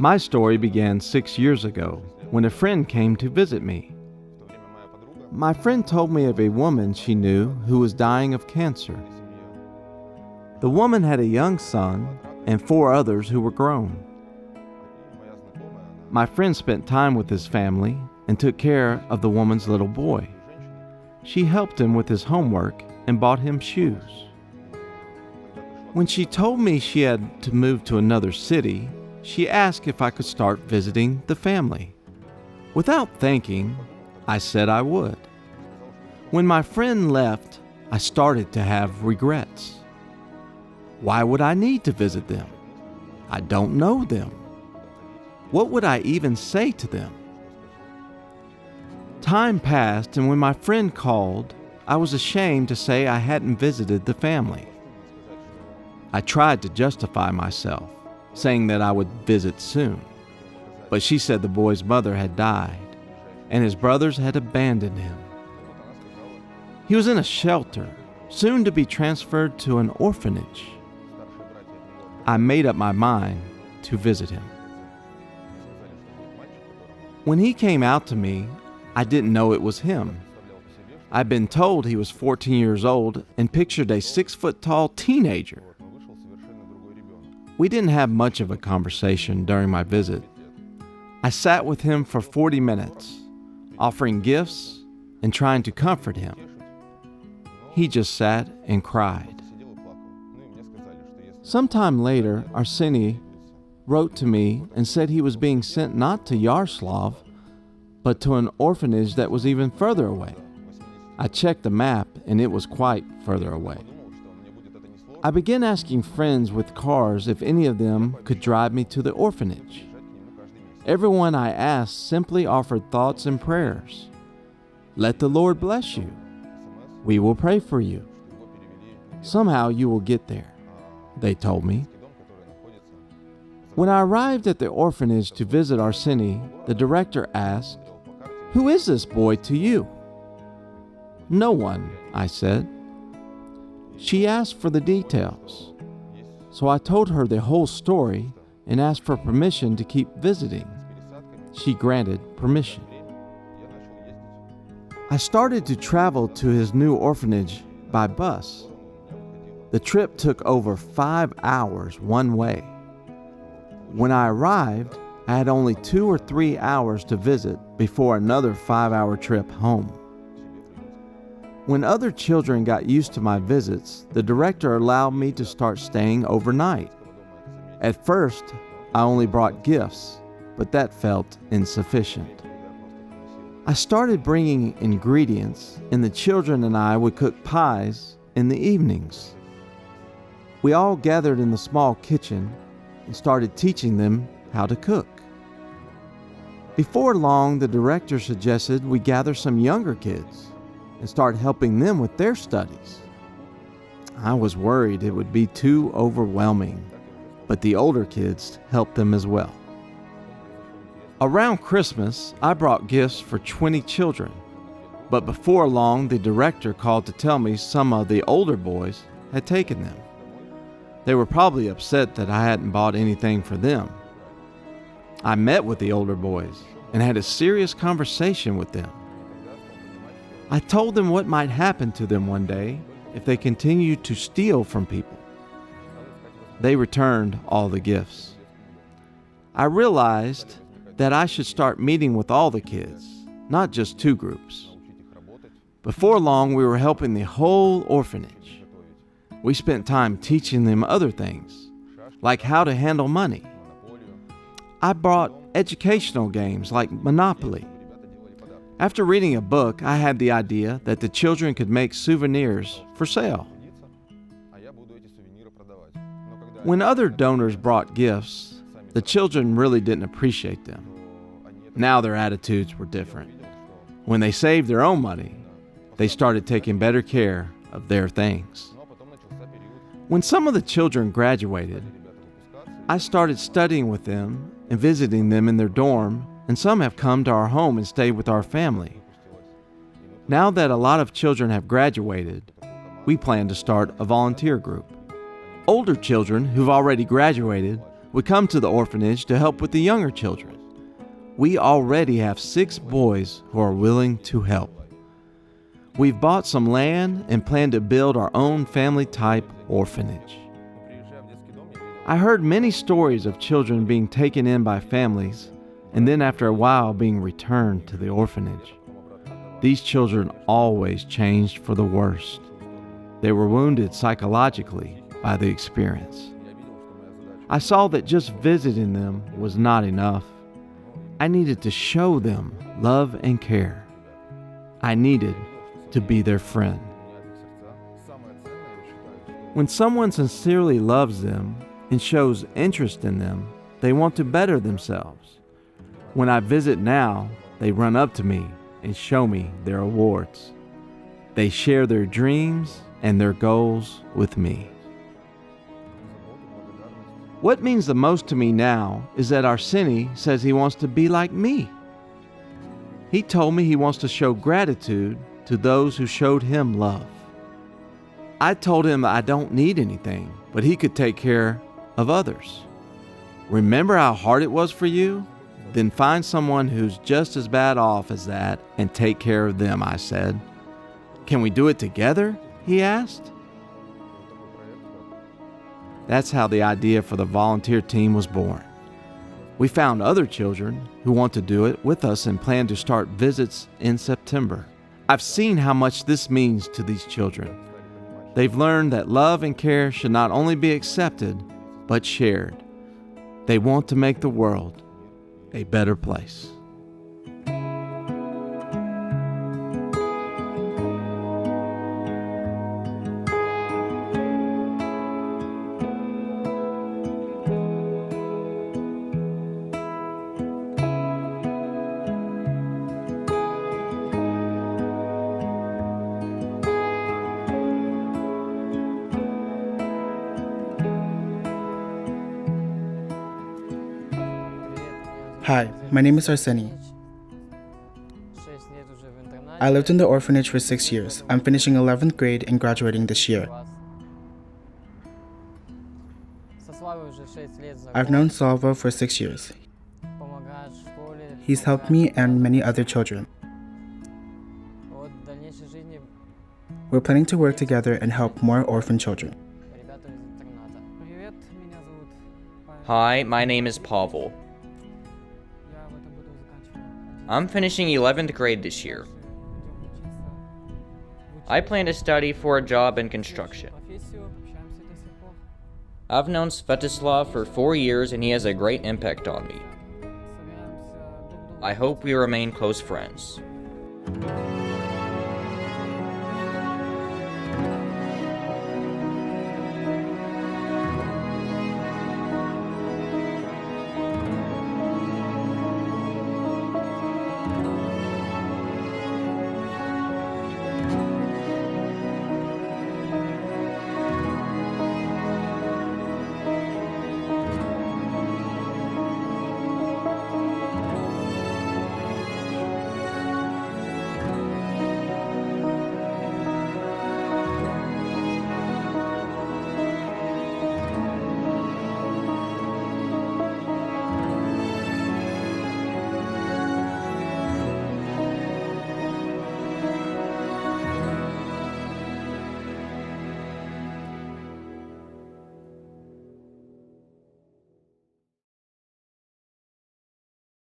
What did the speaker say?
My story began 6 years ago when a friend came to visit me. My friend told me of a woman she knew who was dying of cancer. The woman had a young son and 4 others who were grown. My friend spent time with his family and took care of the woman's little boy. She helped him with his homework and bought him shoes. When she told me she had to move to another city, she asked if I could start visiting the family. Without thinking, I said I would. When my friend left, I started to have regrets. Why would I need to visit them? I don't know them. What would I even say to them? Time passed, and when my friend called, I was ashamed to say I hadn't visited the family. I tried to justify myself, saying that I would visit soon, but she said the boy's mother had died, and his brothers had abandoned him. He was in a shelter, soon to be transferred to an orphanage. I made up my mind to visit him. When he came out to me, I didn't know it was him. I'd been told he was 14 years old and pictured a 6-foot-tall teenager. We didn't have much of a conversation during my visit. I sat with him for 40 minutes, offering gifts and trying to comfort him. He just sat and cried. Sometime later, Arseny wrote to me and said he was being sent not to Svyatoslav, but to an orphanage that was even further away. I checked the map, and it was quite further away. I began asking friends with cars if any of them could drive me to the orphanage. Everyone I asked simply offered thoughts and prayers. Let the Lord bless you. We will pray for you. Somehow you will get there, they told me. When I arrived at the orphanage to visit Arseny, the director asked, "Who is this boy to you?" "No one," I said. She asked for the details, so I told her the whole story and asked for permission to keep visiting. She granted permission. I started to travel to his new orphanage by bus. The trip took over 5 hours one way. When I arrived, I had only 2 or 3 hours to visit before another 5-hour trip home. When other children got used to my visits, the director allowed me to start staying overnight. At first, I only brought gifts, but that felt insufficient. I started bringing ingredients, and the children and I would cook pies in the evenings. We all gathered in the small kitchen and started teaching them how to cook. Before long, the director suggested we gather some younger kids and start helping them with their studies. I was worried it would be too overwhelming, but the older kids helped them as well. Around Christmas, I brought gifts for 20 children, but before long, the director called to tell me some of the older boys had taken them. They were probably upset that I hadn't bought anything for them. I met with the older boys and had a serious conversation with them. I told them what might happen to them one day if they continued to steal from people. They returned all the gifts. I realized that I should start meeting with all the kids, not just 2 groups. Before long, we were helping the whole orphanage. We spent time teaching them other things, like how to handle money. I brought educational games like Monopoly. After reading a book, I had the idea that the children could make souvenirs for sale. When other donors brought gifts, the children really didn't appreciate them. Now their attitudes were different. When they saved their own money, they started taking better care of their things. When some of the children graduated, I started studying with them and visiting them in their dorm, and some have come to our home and stayed with our family. Now that a lot of children have graduated, we plan to start a volunteer group. Older children who've already graduated We come to the orphanage to help with the younger children. We already have 6 boys who are willing to help. We've bought some land and plan to build our own family-type orphanage. I heard many stories of children being taken in by families and then after a while being returned to the orphanage. These children always changed for the worst. They were wounded psychologically by the experience. I saw that just visiting them was not enough. I needed to show them love and care. I needed to be their friend. When someone sincerely loves them and shows interest in them, they want to better themselves. When I visit now, they run up to me and show me their awards. They share their dreams and their goals with me. What means the most to me now is that Arseny says he wants to be like me. He told me he wants to show gratitude to those who showed him love. I told him I don't need anything, but he could take care of others. Remember how hard it was for you? Then find someone who's just as bad off as that and take care of them, I said. Can we do it together? He asked. That's how the idea for the volunteer team was born. We found other children who want to do it with us and plan to start visits in September. I've seen how much this means to these children. They've learned that love and care should not only be accepted, but shared. They want to make the world a better place. Hi, my name is Arseny. I lived in the orphanage for 6 years. I'm finishing 11th grade and graduating this year. I've known Slava for 6 years. He's helped me and many other children. We're planning to work together and help more orphan children. Hi, my name is Pavel. I'm finishing 11th grade this year. I plan to study for a job in construction. I've known Svyatoslav for 4 years and he has a great impact on me. I hope we remain close friends.